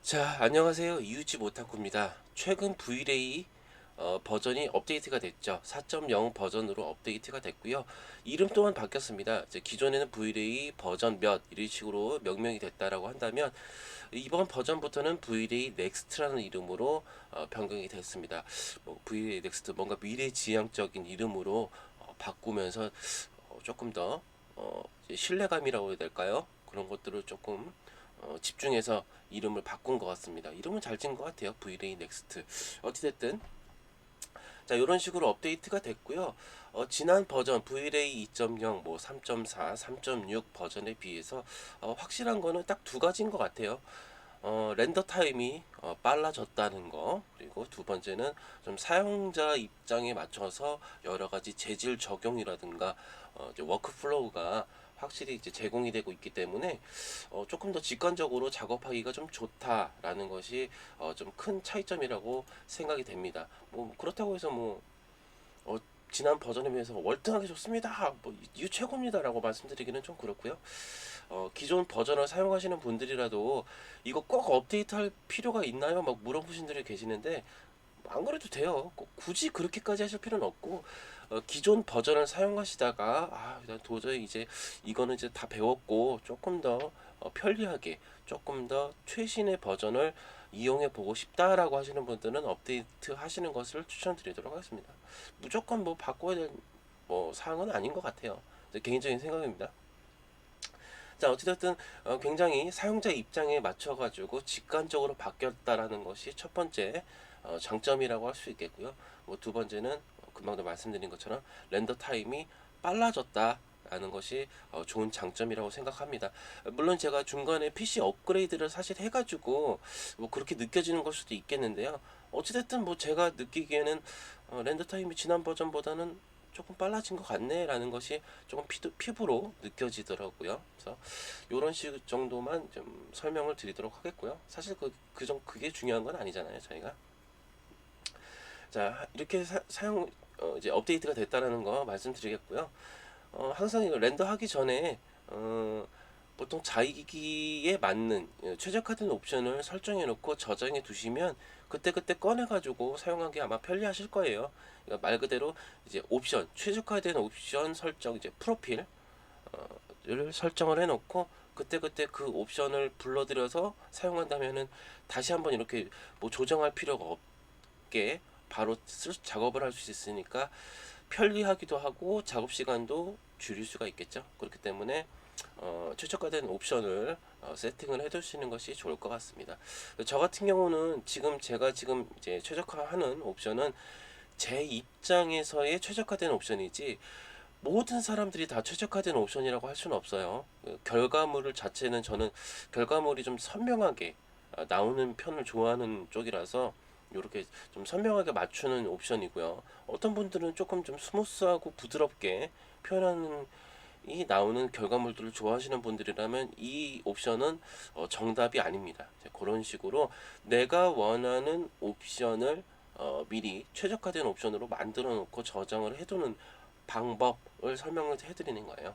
자, 안녕하세요. 이웃집 오타쿠입니다. 최근 브이레이 버전이 업데이트가 됐죠. 4.0 버전으로 업데이트가 됐고요. 이름 또한 바뀌었습니다. 이제 기존에는 브이레이 버전 몇 이런 식으로 명명이 됐다라고 한다면 이번 버전부터는 브이레이 넥스트라는 이름으로 변경이 됐습니다. 브이레이 넥스트 뭔가 미래지향적인 이름으로 바꾸면서 조금 더 이제 신뢰감이라고 해야 될까요? 그런 것들을 조금 집중해서 이름을 바꾼 것 같습니다. 이름은 잘 지은 것 같아요. 브이레이 넥스트. 어찌됐든 자 이런 식으로 업데이트가 됐고요. 지난 버전 브이레이 2.0, 뭐 3.4, 3.6 버전에 비해서 확실한 거는 딱 두 가지인 것 같아요. 렌더 타임이 빨라졌다는 거, 그리고 두 번째는 좀 사용자 입장에 맞춰서 여러 가지 재질 적용이라든가 이제 워크플로우가 확실히 이제 제공이 되고 있기 때문에 조금 더 직관적으로 작업하기가 좀 좋다라는 것이 좀 큰 차이점이라고 생각이 됩니다. 뭐 그렇다고 해서 뭐 어, 지난 버전에 비해서 월등하게 좋습니다. 뭐 이 최고입니다라고 말씀드리기는 좀 그렇고요. 기존 버전을 사용하시는 분들이라도 이거 꼭 업데이트할 필요가 있나요? 막 물어보신 분들이 계시는데 안 그래도 돼요. 꼭 굳이 그렇게까지 하실 필요는 없고 기존 버전을 사용하시다가 난 도저히 이제 이거는 이제 다 배웠고 조금 더 편리하게 조금 더 최신의 버전을 이용해 보고 싶다라고 하시는 분들은 업데이트 하시는 것을 추천드리도록 하겠습니다. 무조건 뭐 바꿔야 될 뭐 사항은 아닌 것 같아요. 개인적인 생각입니다. 자, 어찌됐든 굉장히 사용자 입장에 맞춰가지고 직관적으로 바뀌었다라는 것이 첫 번째 장점이라고 할 수 있겠고요. 뭐 두 번째는 금방도 말씀드린 것처럼 렌더 타임이 빨라졌다. 라는 것이 좋은 장점이라고 생각합니다. 물론 제가 중간에 PC 업그레이드를 사실 해가지고 뭐 그렇게 느껴지는 걸 수도 있겠는데요. 어찌됐든 뭐 제가 느끼기에는 렌더 타임이 지난 버전보다는 조금 빨라진 것 같네라는 것이 조금 피부로 느껴지더라고요. 그래서 이런 식 정도만 좀 설명을 드리도록 하겠고요. 사실 그게 중요한 건 아니잖아요, 저희가. 자, 이렇게 사용 이제 업데이트가 됐다라는 거 말씀드리겠고요. 항상 이거 렌더하기 전에 보통 자기기에 맞는 최적화된 옵션을 설정해 놓고 저장해 두시면 그때그때 꺼내 가지고 사용하기 아마 편리하실 거예요. 그러니까 말 그대로 이제 옵션, 최적화된 옵션 설정, 이제 프로필 를 설정을 해 놓고 그때그때 그 옵션을 불러들여서 사용한다면은 다시 한번 이렇게 뭐 조정할 필요가 없게 바로 작업을 할 수 있으니까 편리하기도 하고 작업 시간도 줄일 수가 있겠죠. 그렇기 때문에 최적화된 옵션을 세팅을 해 두시는 것이 좋을 것 같습니다. 저 같은 경우는 제가 지금 이제 최적화하는 옵션은 제 입장에서의 최적화된 옵션이지 모든 사람들이 다 최적화된 옵션이라고 할 수는 없어요. 결과물 자체는 저는 결과물이 좀 선명하게 나오는 편을 좋아하는 쪽이라서 이렇게 좀 선명하게 맞추는 옵션이고요. 어떤 분들은 조금 좀 스무스하고 부드럽게 표현하는 이 나오는 결과물들을 좋아하시는 분들이라면 이 옵션은 정답이 아닙니다. 그런 식으로 내가 원하는 옵션을 미리 최적화된 옵션으로 만들어 놓고 저장을 해두는 방법을 설명을 해드리는 거예요.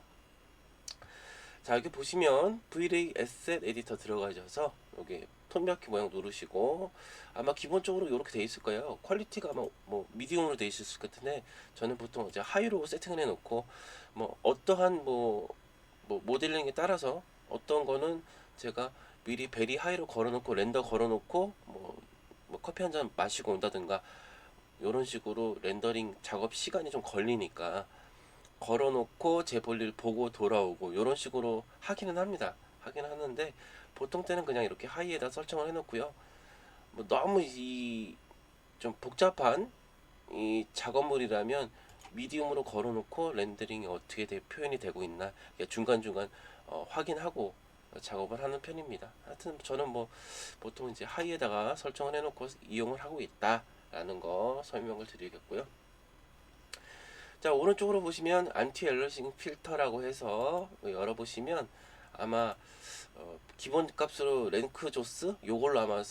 자, 여기 보시면 V-Ray Asset 에디터 들어가셔서 여기 톤바퀴 모양 누르시고 아마 기본적으로 이렇게 돼 있을 거예요. 퀄리티가 아마 뭐 미디움으로 돼 있을 것 같은데 저는 보통 이제 하이로 세팅을 해놓고 뭐 어떠한 뭐 모델링에 따라서 어떤 거는 제가 미리 베리 하이로 걸어놓고 렌더 걸어놓고 뭐 커피 한 잔 마시고 온다든가 이런 식으로 렌더링 작업 시간이 좀 걸리니까 걸어놓고 제 볼일 보고 돌아오고 이런 식으로 하기는 합니다. 하긴 하는데 보통 때는 그냥 이렇게 하이에다 설정을 해놓고요. 뭐 너무 이 좀 복잡한 이 작업물이라면 미디움으로 걸어놓고 렌더링이 어떻게 표현이 되고 있나 중간중간 확인하고 작업을 하는 편입니다. 하여튼 저는 뭐 보통 이제 하이에다가 설정을 해놓고 이용을 하고 있다라는 거 설명을 드리겠고요. 자, 오른쪽으로 보시면 안티 엘러싱 필터라고 해서 열어보시면 아마 기본 값으로 랭크 조스 요걸로 아마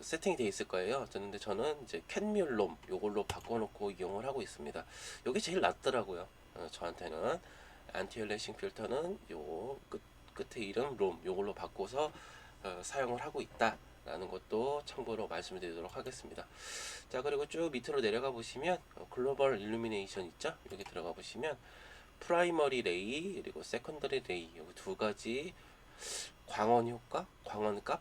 세팅이 되어 있을 거예요. 저는 이제 캔뮬롬 요걸로 바꿔놓고 이용을 하고 있습니다. 요게 제일 낫더라고요. 저한테는 안티 엘러싱 필터는 요 끝에 이름 롬 요걸로 바꿔서 사용을 하고 있다 라는 것도 참고로 말씀드리도록 하겠습니다. 자, 그리고 쭉 밑으로 내려가 보시면 글로벌 일루미네이션 있죠? 여기 들어가 보시면 프라이머리 레이 그리고 세컨더리 레이 여기 두 가지 광원 효과, 광원 값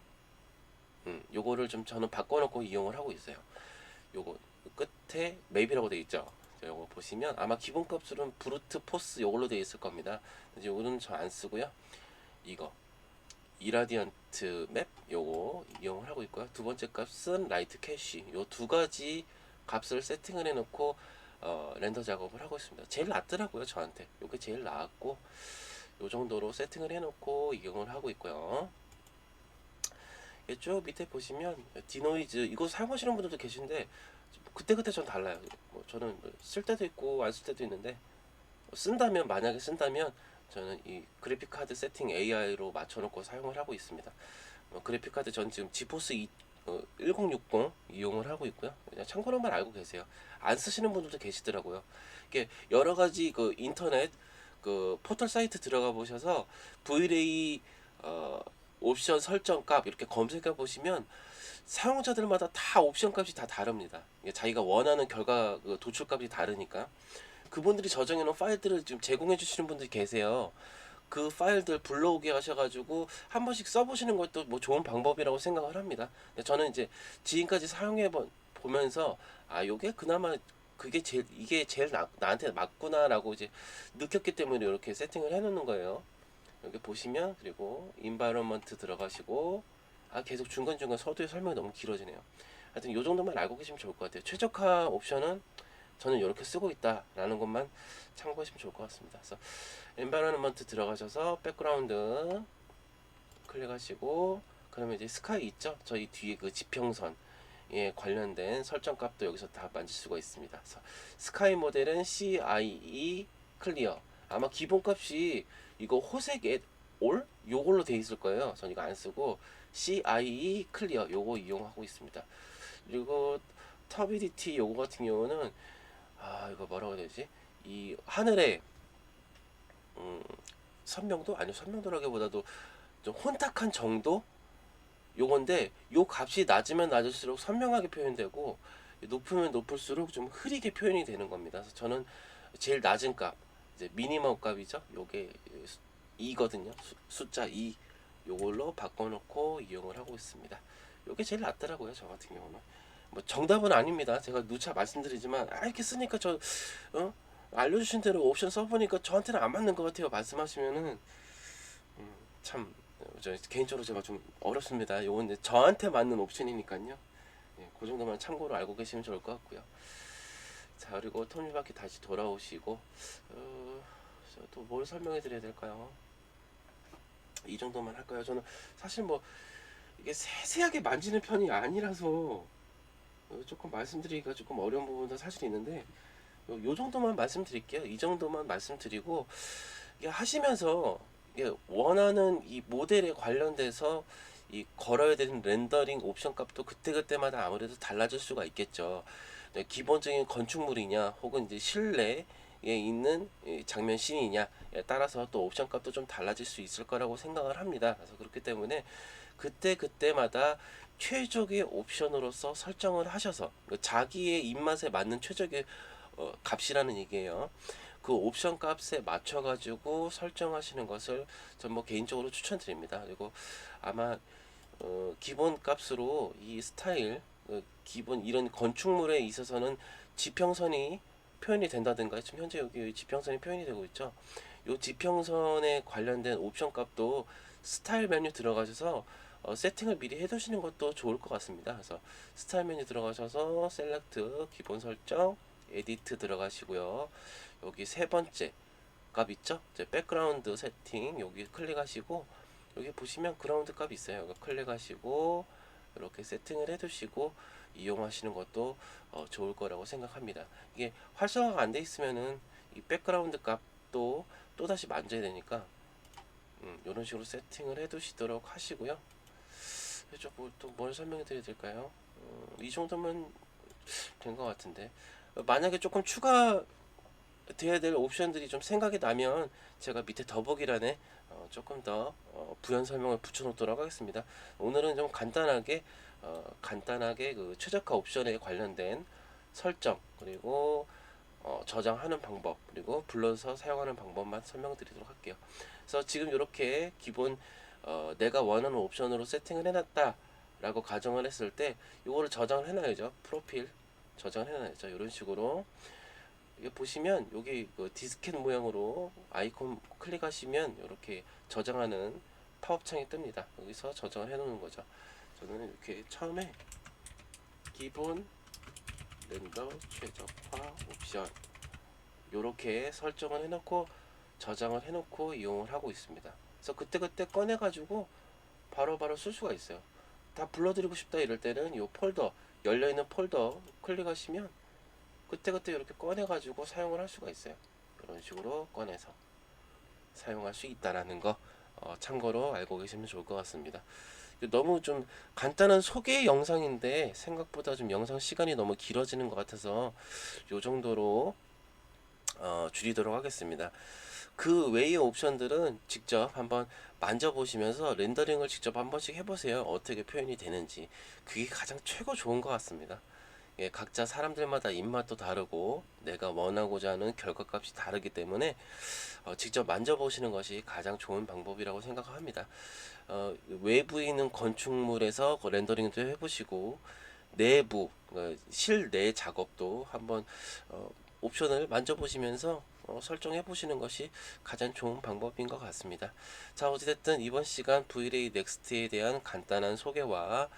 요거를 좀 저는 바꿔놓고 이용을 하고 있어요. 요거 끝에 맵이라고 되어 있죠. 요거 보시면 아마 기본값으로는 브루트 포스 요걸로 되어 있을 겁니다. 이제 요거는 저 안 쓰고요. 이거 이라디언트 맵 요거 이용을 하고 있고요. 두 번째 값은 라이트 캐시 요 두 가지 값을 세팅을 해놓고 렌더 작업을 하고 있습니다. 제일 낫더라고요 저한테. 요게 제일 나았고 요 정도로 세팅을 해놓고 이용을 하고 있고요. 쭉 밑에 보시면 디노이즈 이거 사용하시는 분들도 계신데 그때그때 전 달라요. 뭐 저는 쓸 때도 있고 안 쓸 때도 있는데 쓴다면 만약에 쓴다면 저는 이 그래픽 카드 세팅 AI로 맞춰놓고 사용을 하고 있습니다. 그래픽 카드 전 지금 지포스 1060 이용을 하고 있고요. 그냥 참고로만 알고 계세요. 안 쓰시는 분들도 계시더라고요. 이게 여러 가지 그 인터넷 그 포털 사이트 들어가 보셔서 V-Ray 옵션 설정 값 이렇게 검색해 보시면 사용자들마다 다 옵션 값이 다 다릅니다. 자기가 원하는 결과 그 도출 값이 다르니까 그분들이 저장해 놓은 파일들을 지금 제공해 주시는 분들이 계세요. 그 파일들 불러오게 하셔가지고 한 번씩 써보시는 것도 뭐 좋은 방법이라고 생각을 합니다. 근데 저는 이제 지금까지 사용해 보면서 아 요게 그나마 그게 제일 이게 제일 나한테 맞구나라고 이제 느꼈기 때문에 이렇게 세팅을 해놓는 거예요. 여기 보시면 그리고 인바이러먼트 들어가시고 아 계속 중간중간 서두에 설명이 너무 길어지네요. 하여튼 요 정도만 알고 계시면 좋을 것 같아요. 최적화 옵션은 저는 이렇게 쓰고 있다라는 것만 참고하시면 좋을 것 같습니다. 그래서 엔바이러먼트 들어가셔서 백그라운드 클릭하시고 그러면 이제 스카이 있죠? 저희 뒤에 그 지평선 예, 관련된 설정 값도 여기서 다 만질 수가 있습니다. 그래서 스카이 모델은 CIE 클리어 아마 기본값이 이거 호색 올 요걸로 돼 있을 거예요. 전 이거 안 쓰고 CIE 클리어 요거 이용하고 있습니다. 그리고 터비디티 요거 같은 경우는 아 이거 뭐라고 해야 되지? 이 하늘에 선명도 아니요 선명도라기보다도 좀 혼탁한 정도 요건데 요 값이 낮으면 낮을수록 선명하게 표현되고 높으면 높을수록 좀 흐리게 표현이 되는 겁니다. 그래서 저는 제일 낮은 값 이제 미니멈 값이죠. 요게 2거든요. 숫자 2 요걸로 바꿔놓고 이용을 하고 있습니다. 요게 제일 낫더라고요 저 같은 경우는. 뭐 정답은 아닙니다. 제가 누차 말씀드리지만 아 이렇게 쓰니까 저 알려주신 대로 옵션 써보니까 저한테는 안 맞는 것 같아요 말씀하시면은 참 저 개인적으로 제가 좀 어렵습니다. 요건 이제 저한테 맞는 옵션이니까요. 예, 그 정도만 참고로 알고 계시면 좋을 것 같고요. 자 그리고 톱니바퀴 다시 돌아오시고 또 뭘 설명해 드려야 될까요? 이 정도만 할까요? 저는 사실 뭐 이게 세세하게 만지는 편이 아니라서 조금 말씀드리기가 조금 어려운 부분도 사실 있는데 요 정도만 말씀드릴게요. 이 정도만 말씀드리고 이게 하시면서 이게 원하는 이 모델에 관련돼서 이 걸어야 되는 렌더링 옵션 값도 그때그때마다 아무래도 달라질 수가 있겠죠. 기본적인 건축물이냐 혹은 이제 실내에 있는 장면 씬이냐에 따라서 또 옵션 값도 좀 달라질 수 있을 거라고 생각을 합니다. 그래서 그렇기 때문에 그때그때마다 최적의 옵션으로서 설정을 하셔서 자기의 입맛에 맞는 최적의 값이라는 얘기예요. 그 옵션 값에 맞춰 가지고 설정하시는 것을 전 뭐 개인적으로 추천드립니다. 그리고 아마 기본 값으로 이 스타일 기본 이런 건축물에 있어서는 지평선이 표현이 된다든가 지금 현재 여기 지평선이 표현이 되고 있죠. 이 지평선에 관련된 옵션 값도 스타일 메뉴 들어가셔서 세팅을 미리 해두시는 것도 좋을 것 같습니다. 그래서 스타일 메뉴 들어가셔서 셀렉트 기본 설정 에디트 들어가시고요. 여기 세 번째 값 있죠? 이제 백그라운드 세팅 여기 클릭하시고 여기 보시면 그라운드 값이 있어요. 여기 클릭하시고 이렇게 세팅을 해두시고 이용하시는 것도 좋을 거라고 생각합니다. 이게 활성화가 안 돼 있으면은 이 백그라운드 값도 또 다시 만져야 되니까 이런 식으로 세팅을 해두시도록 하시고요. 또뭘 설명해 드려야 될까요? 이 정도면 된 것 같은데 만약에 조금 추가 돼야 될 옵션들이 좀 생각이 나면 제가 밑에 더보기란에 조금 더 부연 설명을 붙여놓도록 하겠습니다. 오늘은 좀 간단하게 그 최저가 옵션에 관련된 설정, 그리고 저장하는 방법, 그리고 불러서 사용하는 방법만 설명드리도록 할게요. 그래서 지금 이렇게 기본 내가 원하는 옵션으로 세팅을 해놨다 라고 가정을 했을 때 이거를 저장을 해놔야죠. 프로필 저장을 해놔야죠. 이런 식으로 이거 보시면 여기 그 디스켓 모양으로 아이콘 클릭하시면 이렇게 저장하는 팝업 창이 뜹니다. 여기서 저장을 해 놓는 거죠. 저는 이렇게 처음에 기본 렌더 최적화 옵션 이렇게 설정을 해놓고 저장을 해놓고 이용을 하고 있습니다. 그래서 그때그때 꺼내가지고 바로바로 쓸 수가 있어요. 다 불러드리고 싶다 이럴 때는 이 폴더 열려있는 폴더 클릭하시면 그때그때 이렇게 꺼내가지고 사용을 할 수가 있어요. 이런 식으로 꺼내서 사용할 수 있다라는 거 참고로 알고 계시면 좋을 것 같습니다. 너무 좀 간단한 소개 영상인데 생각보다 좀 영상 시간이 너무 길어지는 것 같아서 요 정도로 줄이도록 하겠습니다. 그 외의 옵션들은 직접 한번 만져보시면서 렌더링을 직접 한 번씩 해보세요. 어떻게 표현이 되는지. 그게 가장 최고 좋은 것 같습니다. 예, 각자 사람들마다 입맛도 다르고 내가 원하고자 하는 결과값이 다르기 때문에 직접 만져보시는 것이 가장 좋은 방법이라고 생각합니다. 외부에 있는 건축물에서 그 렌더링도 해보시고 내부 실내 작업도 한번 옵션을 만져보시면서 설정해 보시는 것이 가장 좋은 방법인 것 같습니다. 자, 어찌됐든 이번 시간 V-Ray 넥스트에 대한 간단한 소개와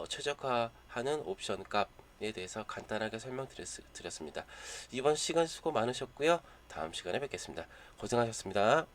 최적화하는 옵션 값에 대해서 간단하게 설명드렸습니다. 이번 시간 수고 많으셨고요. 다음 시간에 뵙겠습니다. 고생하셨습니다.